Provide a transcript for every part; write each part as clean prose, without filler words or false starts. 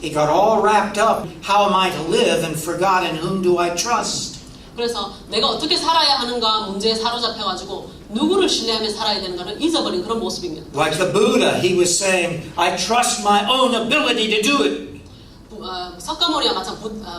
He got all wrapped up. How am I to live? And forgot in whom do I trust? 그래서 내가 어떻게 살아야 하는가 문제에 사로잡혀가지고 누구를 신뢰하며 살아야 되는가를 잊어버린 그런 모습입니다. Like the Buddha, he was saying, I trust my own ability to do it. 석가모니와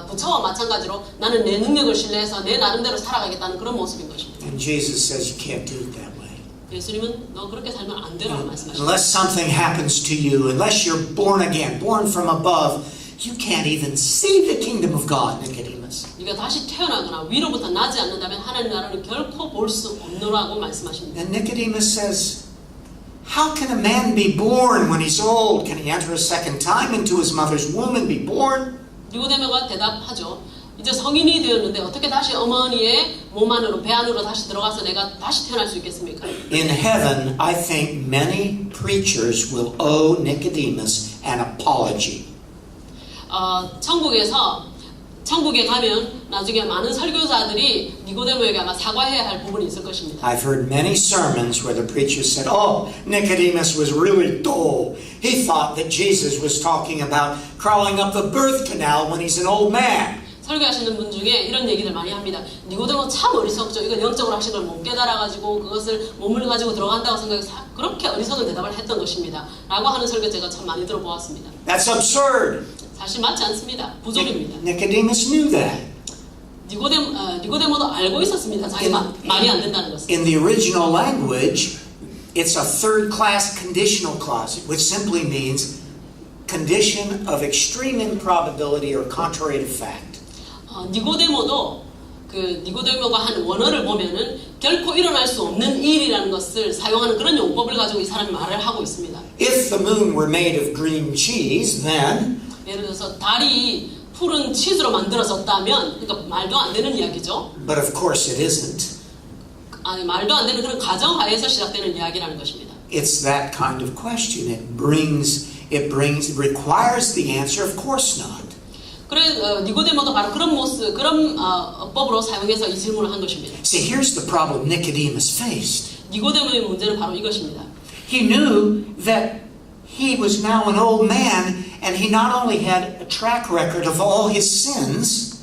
부처와 마찬가지로 나는 내 능력을 신뢰해서 내 나름대로 살아가겠다는 그런 모습인 것입니다. And Jesus says you can't do it that way. 예수님은 너 그렇게 살면 안 되라고 말씀하십니다. Unless something happens to you, unless you're born again, born from above, you can't even see the kingdom of God, Nicodemus. 네가 다시 태어나거나 위로부터 나지 않는다면 하나님 나라를 결코 볼 수 없노라고 말씀하십니다. And Nicodemus says, how can a man be born when he's old? Can he enter a second time into his mother's womb and be born? 니고데모가 대답하죠. 이제 성인이 되었는데 어떻게 다시 어머니의 몸 안으로 배 안으로 다시 들어가서 내가 다시 태어날 수 있겠습니까? In heaven, I think many preachers will owe Nicodemus an apology. 천국에 가면 나중에 많은 설교사들이 니고데모에게 아마 사과해야 할 부분이 있을 것입니다. I've heard many sermons where the preacher said, oh, Nicodemus was really dull. He thought that Jesus was talking about crawling up the birth canal when he's an old man. 설교하시는 분 중에 이런 얘기를 많이 합니다. 니고데모 참 어리석죠. 이건 영적으로 하신 걸 못 깨달아가지고 그것을 몸을 가지고 들어간다고 생각해서 그렇게 어리석은 대답을 했던 것입니다. 라고 하는 설교 제가 참 많이 들어보았습니다. That's absurd. 사실 맞지 않습니다. 부족입니다. Nicodemus knew that. 니고데모도 알고 있었습니다. 자기 말이 안 된다는 것을. In the original language, it's a third-class conditional clause, which simply means condition of extreme improbability or contrary to fact. 니고데모가 한 원어를 보면은 결코 일어날 수 없는 일이라는 것을 사용하는 그런 용법을 가지고 이 사람이 말을 하고 있습니다. If the moon were made of green cheese, then 예를 들어서 달이 푸른 치즈로 만들어졌다면, 그러니까 말도 안 되는 이야기죠. But of course it isn't. 아니, 말도 안 되는 그런 가정하에서 시작되는 이야기라는 것입니다. It's that kind of question. It requires the answer, of course not. 그래 니고데모도 바로 그런 모습, 그런 어법으로 사용해서 이 질문을 한 것입니다. See, here's the problem Nicodemus faced. 니고데모의 문제는 바로 이것입니다. He knew that he was now an old man, and he not only had a track record of all his sins,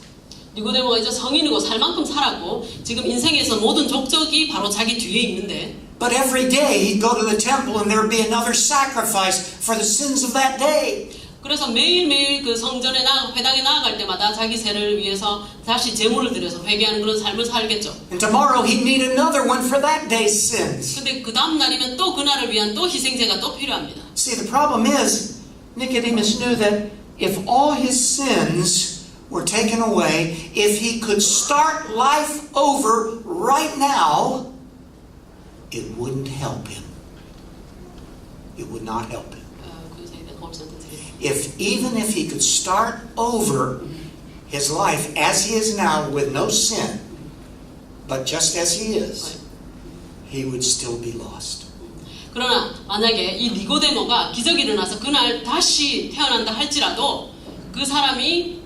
니고데모가 이제 성인이고 살 만큼 살았고 지금 인생에서 모든 족적이 바로 자기 뒤에 있는데 but every day he'd go to the temple and there would be another sacrifice for the sins of that day. 그래서 매일매일 그 성전에 회당에 나아갈 때마다 자기 죄를 위해서 다시 제물을 드려서 회개하는 그런 삶을 살겠죠. And tomorrow he'd need another one for that day's sins. 근데 그 다음 날이면 또 그날을 위한 또 희생제가 또 필요합니다. See, the problem is Nicodemus knew that if all his sins were taken away, if he could start life over right now, it wouldn't help him. It would not help him. Even if he could start over his life as he is now with no sin, but just as he is, he would still be lost. 그러나 만약에 이 니고데모가 기적이 일어나서 그날 다시 태어난다 할지라도 그 사람이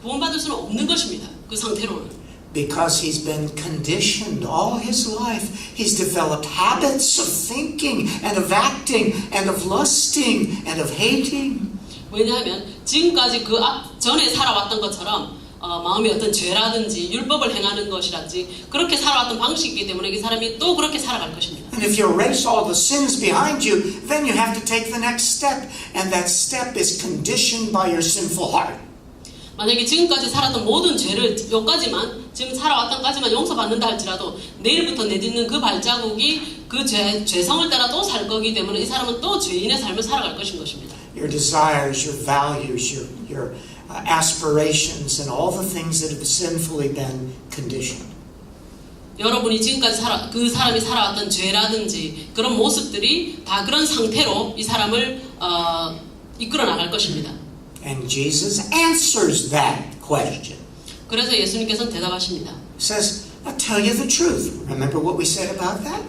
구원받을 수는 없는 것입니다. 그 상태로는. Because he's been conditioned all his life. He's developed habits of thinking and of acting and of lusting and of hating. 왜냐하면 지금까지 그 전에 살아왔던 것처럼 마음의 어떤 죄라든지 율법을 행하는 것이라든지 그렇게 살아왔던 방식이기 때문에 이 사람이 또 그렇게 살아갈 것입니다. And if you erase all the sins behind you, then you have to take the next step. And that step is conditioned by your sinful heart. 만약에 지금까지 살았던 모든 죄를 여기까지만 지금 살아왔던까지만 용서받는다 할지라도 내일부터 내딛는 그 발자국이 그 죄성을 따라 또 살 거기 때문에 이 사람은 또 죄인의 삶을 살아갈 것인 것입니다. Your desires, your values, your aspirations, and all the things that have sinfully been conditioned. 여러분이 지금까지 그 사람이 살아왔던 죄라든지 그런 모습들이 다 그런 상태로 이 사람을 이끌어 나갈 것입니다. And Jesus answers that question. 그래서 예수님께서는 대답하십니다. He says, I'll tell you the truth. Remember what we said about that?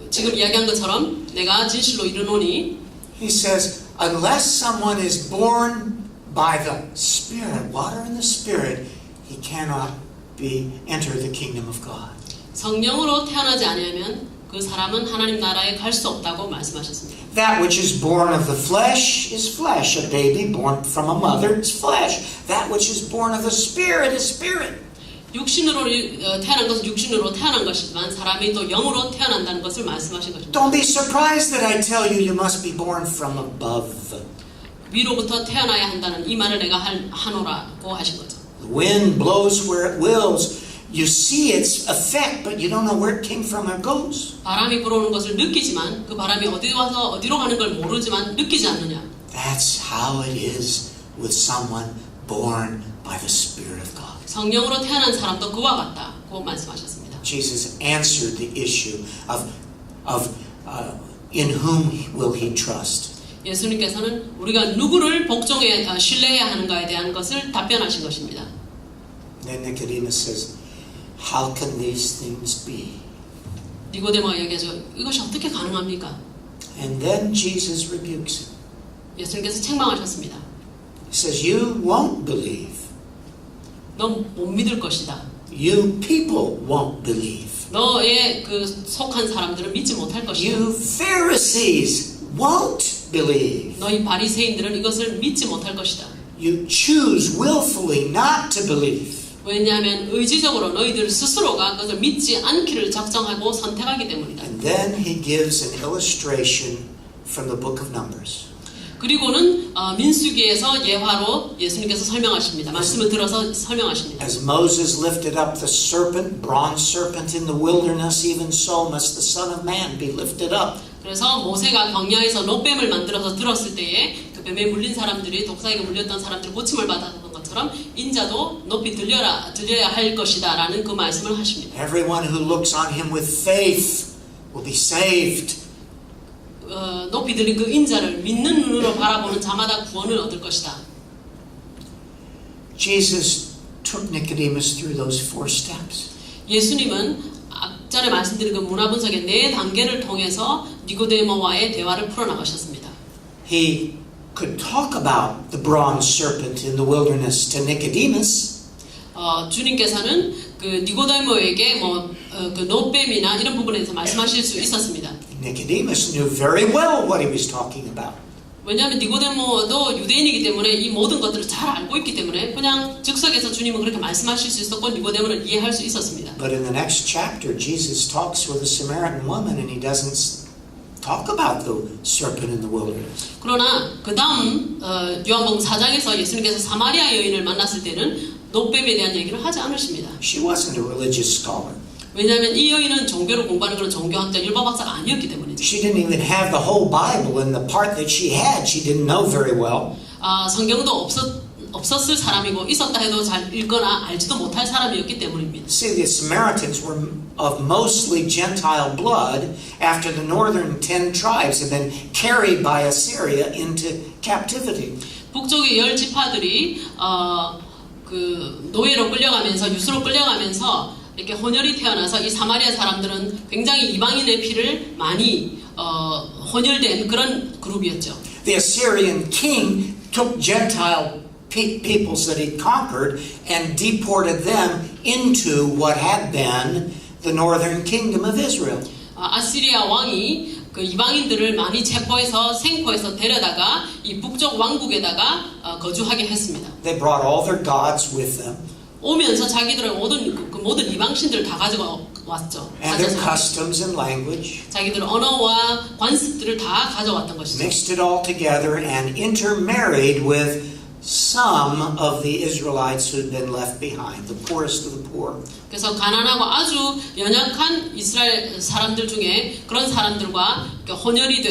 지금 이야기한 것처럼 내가 진실로 이르노니 He says, unless someone is born by the Spirit, water and the Spirit, he cannot enter the kingdom of God. 성령으로 태어나지 아니하면 그 사람은 하나님 나라에 갈 수 없다고 말씀하셨습니다. That which is born of the flesh is flesh. A baby born from a mother is flesh. That which is born of the Spirit is spirit. 육신으로 태어난 것은 육신으로 태어난 것이지만 사람이 또 영으로 태어난다는 것을 말씀하신 것입니다. Don't be surprised that I tell you you must be born from above. 위로부터 태어나야 한다는 이 말을 내가 하노라고 하신 거죠. The wind blows where it wills. You see its effect, but you don't know where it came from or goes. 바람이 불어오는 것을 느끼지만 그 바람이 어디 와서 어디로 가는 걸 모르지만 느끼지 않느냐. That's how it is with someone born by the Spirit of God. 성령으로 태어난 사람도 그와 같다고 말씀하셨습니다. Jesus answered the issue of in whom will he trust. 예수님께서는 우리가 누구를 복종해 신뢰해야 하는가에 대한 것을 답변하신 것입니다. Then Nicodemus says, "How can these things be?" 니고데모가 얘기하죠. 이것이 어떻게 가능합니까? And then Jesus rebukes him. 예수님께서 책망하셨습니다. He says, "You won't believe. 너 못 믿을 것이다. You people won't believe. 너의 그 속한 사람들은 믿지 못할 것이다. You Pharisees won't believe. 너희 바리새인들은 이것을 믿지 못할 것이다. You choose willfully not to believe." 왜냐하면 의지적으로 너희들 스스로가 그것을 믿지 않기를 작정하고 선택하기 때문이다. And then he gives an illustration from the book of Numbers. 그리고는 민수기에서 예화로 예수님께서 설명하십니다. 말씀을 들어서 설명하십니다. As Moses lifted up the serpent, bronze serpent in the wilderness, even so must the Son of Man be lifted up. 그래서 모세가 광야에서 노뱀을 만들어서 들었을 때에 그 뱀에 물린 사람들이 독사에게 물렸던 사람들이 고침을 받았던 것처럼 인자도 높이 들려야 할 것이다 라는 그 말씀을 하십니다. Everyone who looks on him with faith will be saved. 높이 들린 그 인자를 믿는 눈으로 바라보는 자마다 구원을 얻을 것이다. Jesus took Nicodemus through those 4 steps. 예수님은 앞전에 말씀드린 그 문화 분석의 4단계를 통해서 니고데모와의 대화를 풀어나가셨습니다. He could talk about the bronze serpent in the wilderness to Nicodemus. 주님께서는 그 니고데모에게 그 노뱀이나 이런 부분에 대해서 말씀하실 수 있었습니다. Nicodemus knew very well what he was talking about. 왜냐하면 니고데모도 유대인이기 때문에 이 모든 것들을 잘 알고 있기 때문에 그냥 즉석에서 주님은 그렇게 말씀하실 수 있었고 니고데모는 이해할 수 있었습니다. But in the next chapter, Jesus talks with a Samaritan woman and he doesn't talk about the serpent in the wilderness. 그러나 그 다음 요한복음 4장에서 예수님께서 사마리아 여인을 만났을 때는 노뱀에 대한 얘기를 하지 않으십니다. She wasn't a religious scholar. 왜냐하면 이 여인은 종교를 공부하는 그런 종교학자 율법학자가 아니었기 때문이죠. She didn't even have the whole Bible, and the part that she had, she didn't know very well. 성경도 없었을 사람이고 있었다 해도 잘 읽거나 알지도 못할 사람이었기 때문입니다. See, the Samaritans were of mostly Gentile blood after the northern 10 tribes had been carried by Assyria into captivity. 북쪽의 10지파들이 그 노예로 끌려가면서 유수로 끌려가면서 이렇게 혼혈이 태어나서 이 사마리아 사람들은 굉장히 이방인의 피를 많이 혼혈된 그런 그룹이었죠. The Assyrian king took Gentile peoples that he conquered and deported them into what had been the northern kingdom of Israel. 아시리아 왕이 그 이방인들을 많이 체포해서 생포해서 데려다가 이 북쪽 왕국에다가 거주하게 했습니다. They brought all their gods with them. 오면서 자기들의 모든 이방신들을 다 가지고 왔죠. And their customs and language. 자기들 언어와 관습들을 다 가져왔던 것이죠. Mixed it all together and intermarried with some of the Israelites who had been left behind, the poorest of the poor. 그래서 가난하고 아주 연약한 이스라엘 사람들 중에 그런 사람들과 혼혈이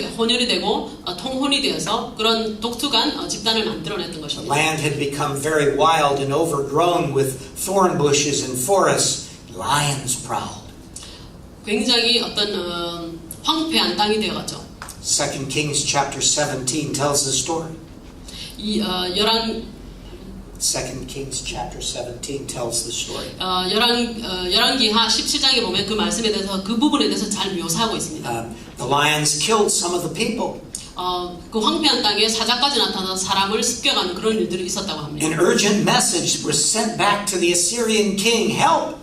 되고 통혼이 되어서 그런 독특한 집단을 만들어냈던 The 것입니다. land had become very wild and overgrown with thorn bushes and forests. Lions prowled. 굉장히 어떤 황폐한 땅이 되어갔죠. 2 Kings chapter 17 tells the story. 이 2 Kings chapter 17 tells the story. 열왕기하 17장에 보면 그 말씀에 대해서 그 부분에 대해서 잘 묘사하고 있습니다. The lions killed some of the people. 그 황폐한 땅에 사자까지 나타나서 사람을 습격하는 그런 일들이 있었다고 합니다. An urgent message was sent back to the Assyrian king, help!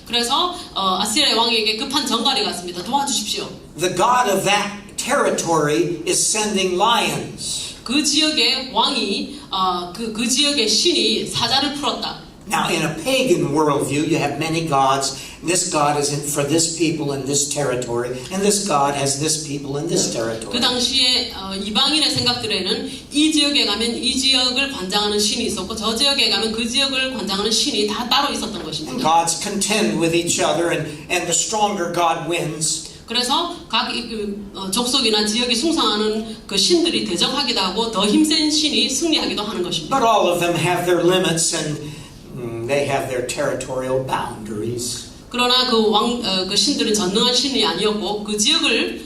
그래서 아시리아 왕에게 급한 전갈이 갔습니다. 도와주십시오. The God of that territory is sending lions. 그 지역의 왕이 그 지역의 신이 사자를 풀었다. Now, in a pagan worldview, you have many gods. This God is for this people in this territory, and this God has this people in this territory. 그 당시에 이방인의 생각들에는 이 지역에 가면 이 지역을 관장하는 신이 있었고 저 지역에 가면 그 지역을 관장하는 신이 다 따로 있었던 And 것입니다. gods contend with each other, and the stronger God wins. 그래서 각 족속이나 지역이 숭상하는 그 신들이 대적하기도 하고 더 힘센 신이 승리하기도 하는 것입니다. But all of them have their limits, and they have their territorial boundaries. 그러나 그 신들은 전능한 신이 아니었고 그 지역을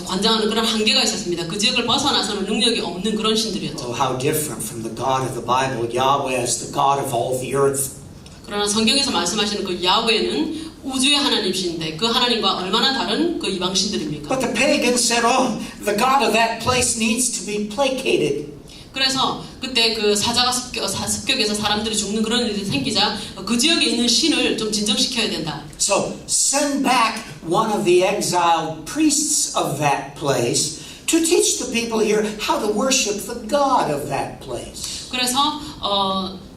관장하는 그런 한계가 있었습니다. 그 지역을 벗어나서는 능력이 없는 그런 신들이었죠. Oh, how different from the God of the Bible. Yahweh is the God of all the earth. 그러나 성경에서 말씀하시는 그 야훼는 우주의 하나님이신데 그 하나님과 얼마나 다른 그 이방 신들입니까? But the pagans said, oh, the God of that place needs to be placated. 그래서 그때 그 사자가 습격해서 사람들이 죽는 그런 일이 생기자 그 지역에 있는 신을 좀 진정시켜야 된다. So send back one of the exiled priests of that place to teach the people here how to worship the God of that place. 그래서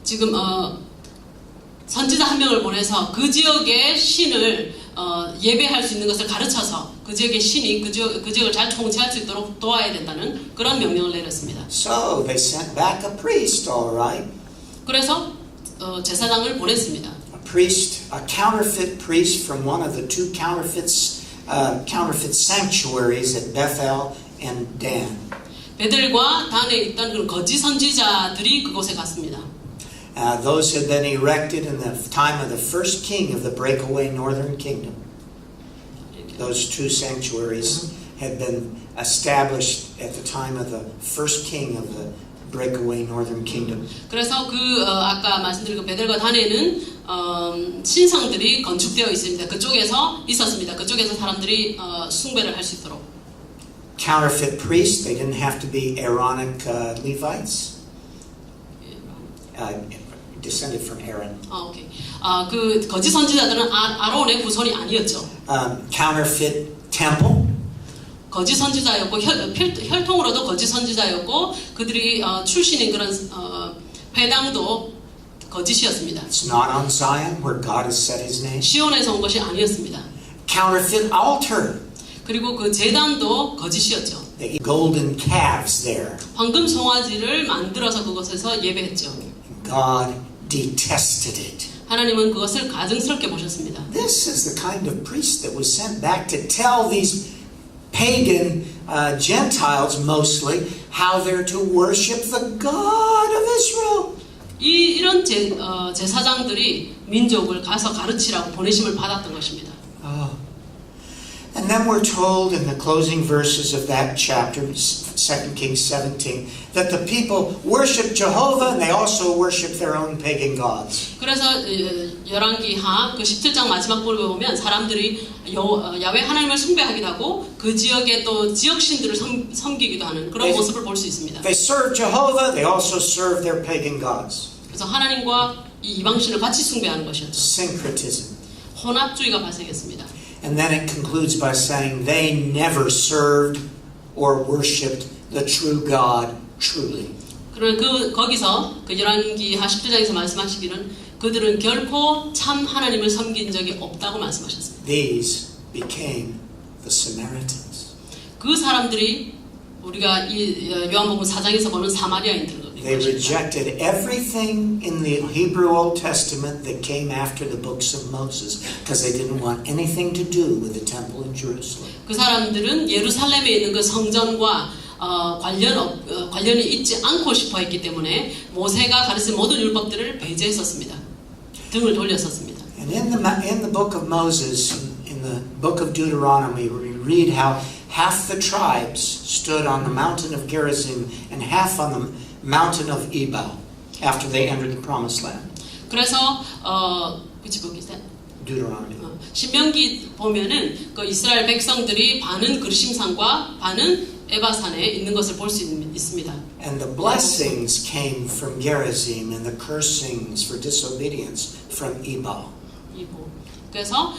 지금 선지자 한 명을 보내서 그 지역의 신을 예배할 수 있는 것을 가르쳐서 그 지역의 신이 그 지역을 잘 통치할 수 있도록 도와야 된다는 그런 명령을 내렸습니다. So they sent back a priest, all right. 그래서 제사장을 보냈습니다. A priest, a counterfeit priest from one of the two counterfeit sanctuaries at Bethel and Dan. 베델과 단에 있던 그런 거짓 선지자들이 그곳에 갔습니다. Those had been erected in the time of the first king of the breakaway northern kingdom. Those two sanctuaries had been established at the time of the first king of the breakaway northern kingdom. 그래서 아까 말씀드린 그 베델과 단에는 신상들이 건축되어 있습니다. 그쪽에서 있었습니다. 그쪽에서 사람들이 숭배를 할 수 있도록. Counterfeit priests, they didn't have to be Aaronic Levites. Descended from Aaron. 오케이. 그 거짓 선지자들은 아론의 후손이 아니었죠. Counterfeit temple. 거짓 선지자였고 혈통으로도 거짓 선지자였고 그들이 출신인 그런 회당도 거짓이었습니다. It's not on Zion where God has set His name. 시온에서 온 것이 아니었습니다. Counterfeit altar. 그리고 그 제단도 거짓이었죠. The golden calves there. 황금 송아지를 만들어서 그곳에서 예배했죠. God detested it. 하나님은 그것을 가증스럽게 보셨습니다. This is the kind of priest that was sent back to tell these pagan Gentiles mostly how they're to worship the God of Israel. 이런 제사장들이 민족을 가서 가르치라고 보내심을 받았던 것입니다. And then we're told in the closing verses of that chapter, 2 Kings 17, that the people worship Jehovah and they also worship their own pagan gods. 그래서 열왕기하 그 17장 마지막 부분에 보면 사람들이 야훼 하나님을 숭배하기도 하고 그 지역의 또 지역 신들을 섬기기도 하는 그런 모습을 볼 수 있습니다. They serve Jehovah, they also serve their pagan gods. 그래서 하나님과 이 이방신을 같이 숭배하는 것이었죠. Syncretism. 혼합주의가 발생했습니다. And then it concludes by saying they never served or worshipped the true God truly. 그러나 거기서 그 열왕기하 17장에서 말씀하시기는 그들은 결코 참 하나님을 섬긴 적이 없다고 말씀하셨습니다. These became the Samaritans. 그 사람들이 우리가 이 요한복음 4장에서 보는 사마리아인들입니다. They rejected everything in the Hebrew Old Testament that came after the books of Moses because they didn't want anything to do with the temple in Jerusalem. 그 사람들은 예루살렘에 있는 그 성전과 관련이 있지 않고 싶어 했기 때문에 모세가 가르친 모든 율법들을 배제했었습니다. 등을 돌렸었습니다. And in the book of Moses, in the book of Deuteronomy, we read how half the tribes stood on the mountain of Gerizim and half on the mountain of Ebal after they entered the promised land. 그래서 which book is that? Deuteronomy. 신명기 보면은 그 이스라엘 백성들이 반은 그리심산과 반은 에바산에 있는 것을 볼 수 있습니다. And the blessings came from Gerizim and the cursings for disobedience from Ebal. 그래서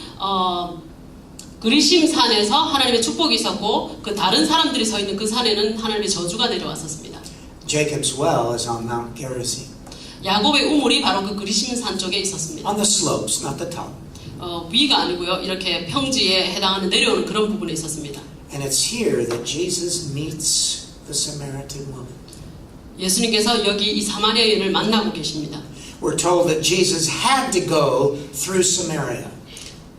그리심 산에서 하나님의 축복이 있었고 그 다른 사람들이 서 있는 그 산에는 하나님의 저주가 내려왔었습니다. Jacob's well is on Mount Gerizim. 야곱의 우물이 바로 그 그리심 산 쪽에 있었습니다. On the slopes, not the top. 위가 아니고요. 이렇게 평지에 해당하는 내려오는 그런 부분에 있었습니다. And it's here that Jesus meets the Samaritan woman. 예수님께서 여기 이 사마리아 여인을 만나고 계십니다. We're told that Jesus had to go through Samaria.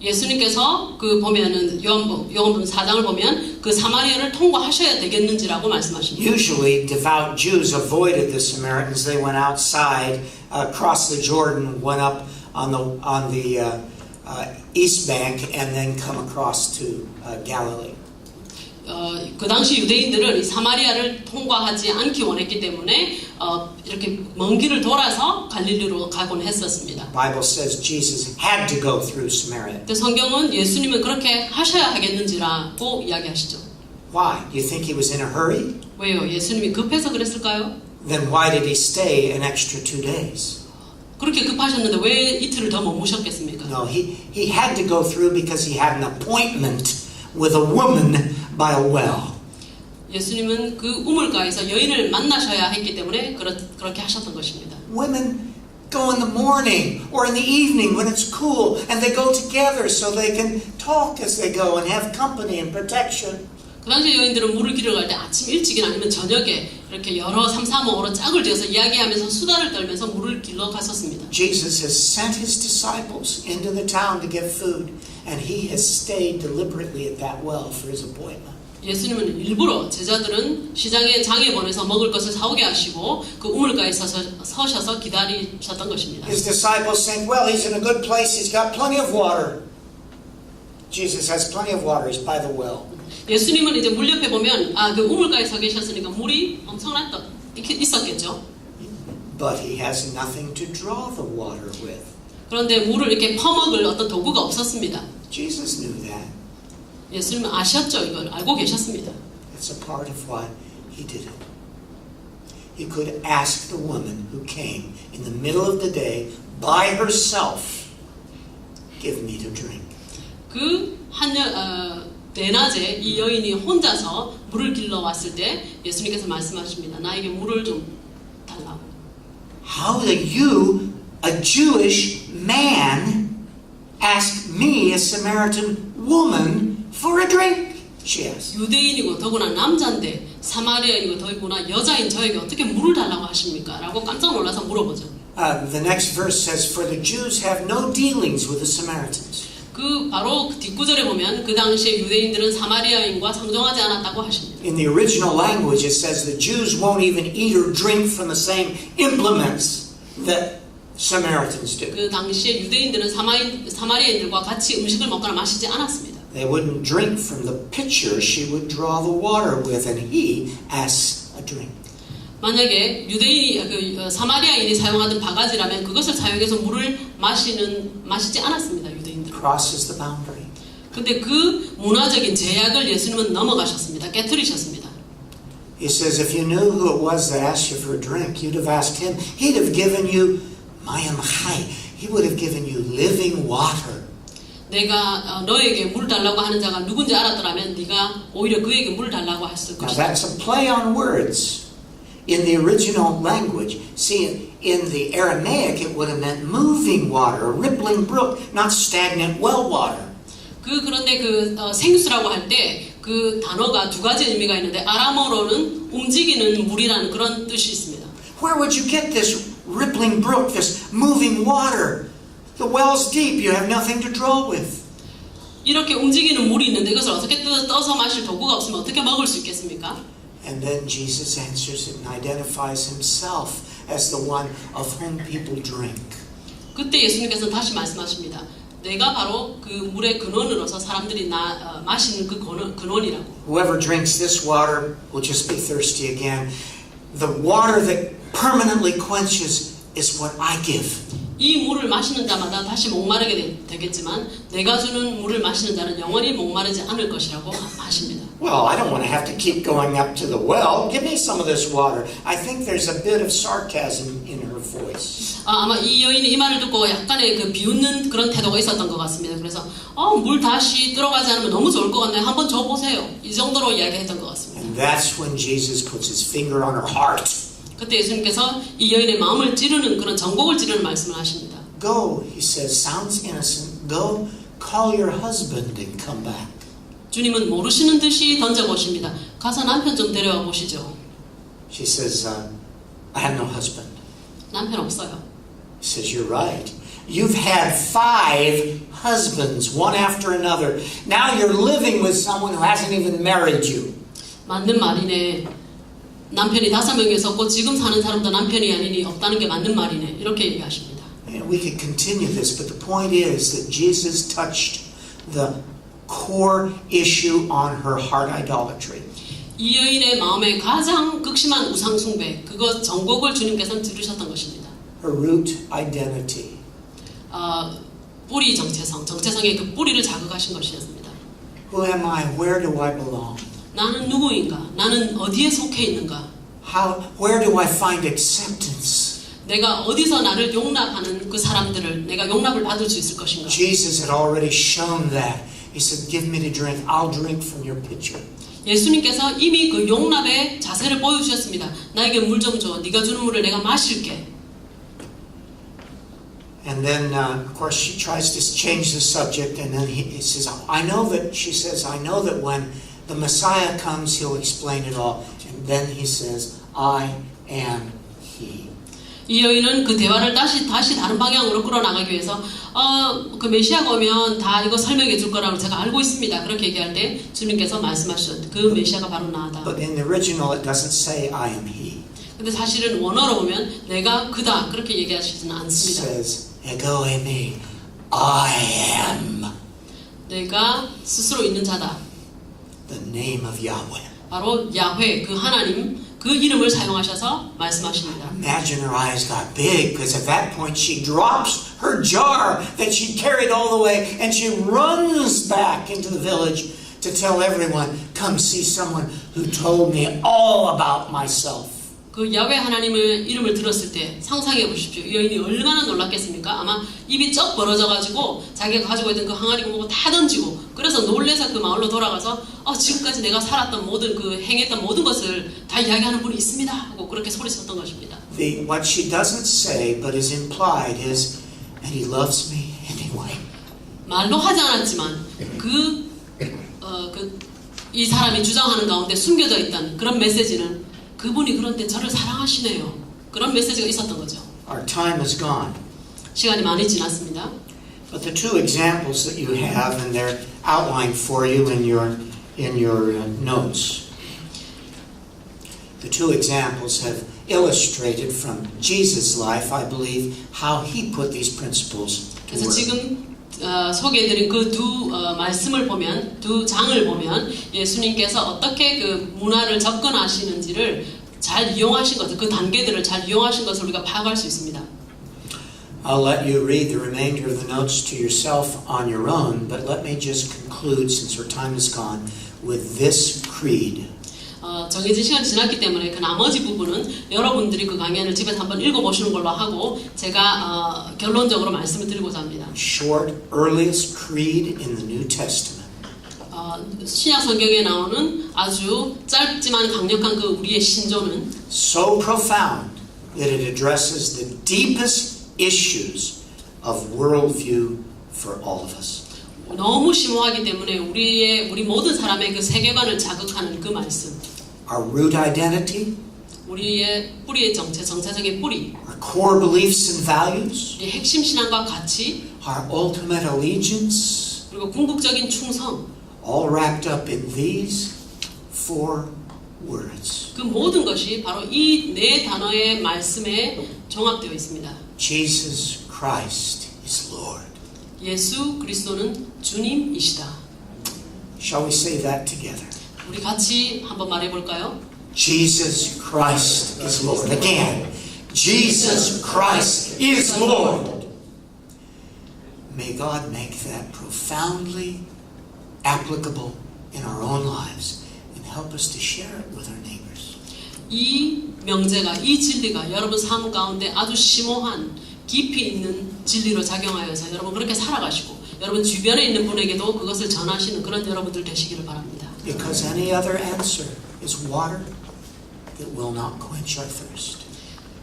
예수님께서 그 보면은 요한복음 4장을 보면 그 사마리아를 통과하셔야 되겠는지라고 말씀하십니다. Usually, devout Jews avoided the Samaritans. They went outside, crossed the Jordan, went up on the east bank, and then come across to Galilee. 그 당시 유대인들은 이 사마리아를 통과하지 않기 원했기 때문에 이렇게 먼 길을 돌아서 갈릴리로 가곤 했었습니다. The Bible says Jesus had to go through Samaria. 근데 성경은 예수님은 그렇게 하셔야 하겠는지라고 이야기하시죠. Why? Do you think he was in a hurry? 왜요? 예수님이 급해서 그랬을까요? Then why did he stay an extra 2 days? 그렇게 급하셨는데 왜 이틀을 더 머무셨겠습니까? No, he had to go through because he had an appointment with a woman by a well. 예수님은 그 우물가에서 여인을 만나셔야 했기 때문에 그렇게 하셨던 것입니다. Women go in the morning or in the evening when it's cool, and they go together so they can talk as they go and have company and protection. 그 당시 여인들은 물을 길러 갈 때 아침 일찍이나 아니면 저녁에 이렇게 여러 3-4-5로 짝을 지어서 이야기하면서 수다를 떨면서 물을 길러 갔었습니다. Jesus has sent his disciples into the town to get food, and he has stayed deliberately at that well for his appointment. 예수님은 일부러 제자들은 시장에 장에 보내서 먹을 것을 사오게 하시고 그 우물가에 서셔서 기다리셨던 것입니다. His disciples think, well, he's in a good place, he's got plenty of water. Jesus has plenty of water, he's by the well. 예수님은 이제 물 옆에 보면 그 우물가에 서 계셨으니까 물이 엄청난 이렇게 있었겠죠. But he has nothing to draw the water with. 그런데 물을 이렇게 퍼먹을 어떤 도구가 없었습니다. Jesus knew that. 예수님은 아셨죠. 이걸 알고 계셨습니다. It's a part of why he did it. He could ask the woman who came in the middle of the day by herself, give me to drink. 그 대낮에 이 여인이 혼자서 물을 길러 왔을 때 예수님께서 말씀하십니다. 나에게 물을 좀 달라고. How do you, a Jewish man, ask me, a Samaritan woman, for a drink? She asked. 유대인이고 더구나 남자인데 사마리아인이고 더구나 여자인 저에게 어떻게 물을 달라고 하십니까? 라고 깜짝 놀라서 물어보죠. The next verse says, for the Jews have no dealings with the Samaritans. 바로 뒷구절에 보면 그 당시에 유대인들은 사마리아인과 상종하지 않았다고 하십니다. In the original language it says the Jews won't even eat or drink from the same implements that Samaritans do. 그 당시에 유대인들은 사마리아인들과 같이 음식을 먹거나 마시지 않았습니다. They wouldn't drink from the pitcher she would draw the water with, and he asks a drink. 만약에 사마리아인이 사용하던 바가지라면 그것을 사용해서 물을 마시지 않았습니다. 유대인들. Crosses the boundary. 근데 그 문화적인 제약을 예수님은 넘어가셨습니다. 깨트리셨습니다. He says, if you knew who it was that asked you for a drink, you'd have asked him. He'd have given you mayim chai. He would have given you living water. 내가 너에게 물 달라고 하는 자가 누군지 알았더라면 네가 오히려 그에게 물 달라고 했을 Now 것이다. that's a play on words. In the original language, see, in the Aramaic, it would have meant moving water, a rippling brook, not stagnant well water. 그런데 생수라고 할 때 그 단어가 두 가지 의미가 있는데 아람어로는 움직이는 물이라는 그런 뜻이 있습니다. Where would you get this rippling brook, this moving water? The well's deep, you have nothing to draw with. 이렇게 움직이는 물이 있는데 이것을 어떻게 떠서 마실 도구가 없으면 어떻게 먹을 수 있겠습니까? And then Jesus answers it and identifies himself as the one of whom people drink. 그때 예수님께서 다시 말씀하십니다. 내가 바로 그 물의 근원으로서 사람들이 마시는 그 근원이라고. Whoever drinks this water will just be thirsty again. The water that permanently quenches is what I give. 이 물을 마시는 자마다 다시 목마르게 되겠지만 내가 주는 물을 마시는 자는 영원히 목마르지 않을 것이라고 하십니다. Well, I don't want to have to keep going up to the well. Give me some of this water. I think there's a bit of sarcasm in her voice. 아마 이 여인이 이 말을 듣고 약간의 그 비웃는 그런 태도가 있었던 것 같습니다. 그래서 물 다시 들어가지 않으면 너무 좋을 것 같네요. 한번 줘보세요. 이 정도로 이야기했던 것 같습니다. And that's when Jesus puts his finger on her heart. 그때 예수님께서 이 여인의 마음을 찌르는 그런 전곡을 찌르는 말씀을 하십니다. Go, he says, sounds innocent. Go, call your husband and come back. 주님은 모르시는 듯이 던져보십니다. 가서 남편 좀 데려와 보시죠. She says, I have no husband. 남편 없어요. He says, you're right. You've had 5 husbands, one after another. Now you're living with someone who hasn't even married you. 맞는 말이네. 남편이 5명이 있었고 지금 사는 사람도 남편이 아니니 없다는 게 맞는 말이네. 이렇게 얘기하십니다. And we could continue this, but the point is that Jesus touched the core issue on her heart idolatry. 이 여인의 마음에 가장 극심한 우상 숭배, 그것 전곡을 주님께서는 들으셨던 것입니다. Her root identity. 뿌리 정체성의 그 뿌리를 자극하신 것이었습니다. Who am I? Where do I belong? 나는 누구인가? 나는 어디에 속해 있는가? Where do I find acceptance? 내가 어디서 나를 용납하는 그 사람들을 내가 용납을 받을 수 있을 것인가? Jesus had already shown that. He said, give me to drink. I'll drink from your pitcher. 예수님께서 이미 그 용납의 자세를 보여주셨습니다. 나에게 물 좀 줘. 네가 주는 물을 내가 마실게. And then, of course, she tries to change the subject, and then he says, she says, I know that when the Messiah comes, he'll explain it all. And then he says, I am he. 이 여인은 그 대화를 다시 다른 방향으로 끌어나가기 위해서 그 메시아가 오면 다 이거 설명해 줄 거라고 제가 알고 있습니다. 그렇게 얘기할 때 주님께서 말씀하셨던 그 메시아가 바로 나다. But in the original, it doesn't say, I am he. 근데 사실은 원어로 보면 내가 그다 그렇게 얘기하시지는 It 않습니다. says, ego eimi, I am 내가 스스로 있는 자다. the name of Yahweh. 바로 야훼 그 하나님 그 이름을 사용하셔서 말씀하십니다. Imagine her eyes got big, because at that point she drops her jar that she carried all the way and she runs back into the village to tell everyone, come see someone who told me all about myself. 그 야훼 하나님의 이름을 들었을 때 상상해 보십시오. 이 여인이 얼마나 놀랐겠습니까? 아마 입이 쩍 벌어져가지고 자기가 가지고 있던 그 항아리 공복을 다 던지고 그래서 놀래서 그 마을로 돌아가서 지금까지 내가 살았던 모든 그 행했던 모든 것을 다 이야기하는 분이 있습니다 하고 그렇게 소리쳤던 것입니다. What she doesn't say but is implied is, and he loves me anyway. 말로 하지 않았지만 이 사람이 주장하는 가운데 숨겨져 있던 그런 메시지는 그분이 그런데 저를 사랑하시네요. 그런 메시지가 있었던 거죠. Our time is gone. 시간이 많이 지났습니다. But the 2 examples that you have, and they're outlined for you in your notes. The 2 examples have illustrated from Jesus' life, I believe, how he put these principles to 그래서 work. 지금 소개해드린 그 두 말씀을 보면, 두 장을 보면 예수님께서 어떻게 그 문화를 접근하시는지를 잘 이용하신 것을, 그 단계들을 잘 이용하신 것을 우리가 파악할 수 있습니다. I'll let you read the remainder of the notes to yourself on your own, but let me just conclude, since our time is gone, with this creed. 정해진 시간이 지났기 때문에 그 나머지 부분은 여러분들이 그 강연을 집에서 한번 읽어보시는 걸로 하고 제가 결론적으로 말씀을 드리고자 합니다. Short, earliest creed in the New Testament. 신약 성경에 나오는 아주 짧지만 강력한 그 우리의 신조는 So profound that it addresses the deepest issues of worldview for all of us. 너무 심오하기 때문에 우리 모든 사람의 그 세계관을 자극하는 그 말씀. Our root identity, 우리의 뿌리의 정체성의 뿌리, our core beliefs and values, 우리의 핵심 신앙과 가치, our ultimate allegiance, 그리고 궁극적인 충성, all wrapped up in these 4 words. 그 모든 것이 바로 이 4 단어의 말씀에 종합되어 있습니다. Jesus Christ is Lord. 예수 그리스도는 주님이시다. Shall we say that together? 우리 같이 한번 말해볼까요? Jesus Christ is Lord. Again, Jesus Christ is Lord. May God make that profoundly applicable in our own lives and help us to share it with our neighbors. 이 명제가, 이 진리가 여러분 삶 가운데 아주 심오한 깊이 있는 진리로 작용하여서 여러분 그렇게 살아가시고 여러분 주변에 있는 분에게도 그것을 전하시는 그런 여러분들 되시기를 바랍니다. Because any other answer is water that will not quench our thirst.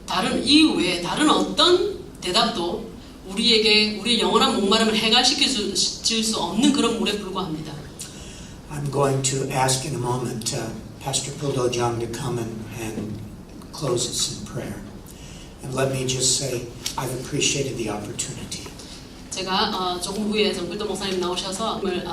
다른 이외에 다른 어떤 대답도 우리에게 우리의 영원한 목마름을 해결시킬 수 없는 그런 물에 불과합니다. I'm going to ask in a moment Pastor Pildojang to come and close us in prayer. And let me just say, I've appreciated the opportunity. 제가 조금 후에 정필도 목사님 나오셔서 오늘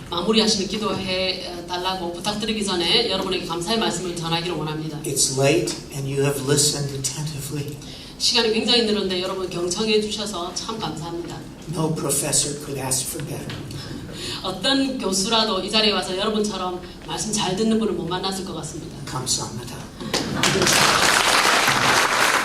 마무리하시는 기도해 달라고 부탁드리기 전에 여러분에게 감사의 말씀을 전하기를 원합니다. It's late and you have listened attentively. 시간이 굉장히 늘었는데 여러분 경청해 주셔서 참 감사합니다. No professor could ask for better. 어떤 교수라도 이 자리에 와서 여러분처럼 말씀 잘 듣는 분을 못 만났을 것 같습니다. 감사합니다.